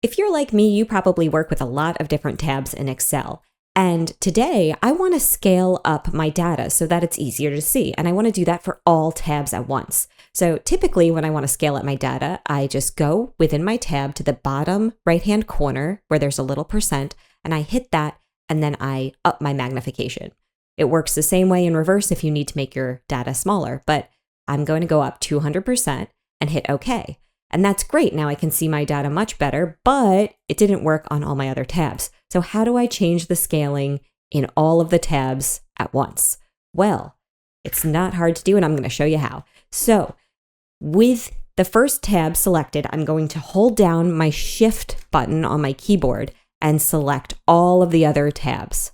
If you're like me, you probably work with a lot of different tabs in Excel. And today I want to scale up my data so that it's easier to see. And I want to do that for all tabs at once. So typically when I want to scale up my data, I just go within my tab to the bottom right-hand corner where there's a little percent, and I hit that, and then I up my magnification. It works the same way in reverse if you need to make your data smaller, but I'm going to go up 200% and hit OK. And that's great. Now I can see my data much better, but it didn't work on all my other tabs. So how do I change the scaling in all of the tabs at once? Well, it's not hard to do, and I'm going to show you how. So with the first tab selected, I'm going to hold down my Shift button on my keyboard and select all of the other tabs.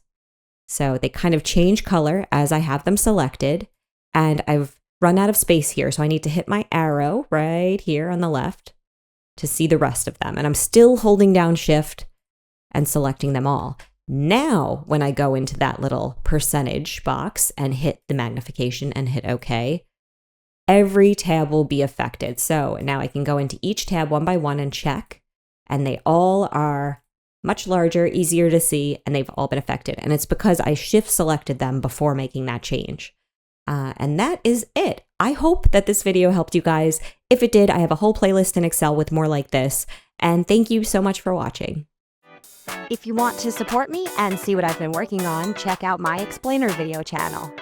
So they kind of change color as I have them selected, and I've run out of space here, so I need to hit my arrow right here on the left to see the rest of them. And I'm still holding down Shift and selecting them all. Now, when I go into that little percentage box and hit the magnification and hit OK, every tab will be affected. So now I can go into each tab one by one and check, and they all are much larger, easier to see, and they've all been affected. And it's because I Shift selected them before making that change. And that is it. I hope that this video helped you guys. If it did, I have a whole playlist in Excel with more like this. And thank you so much for watching. If you want to support me and see what I've been working on, check out my Explainer video channel.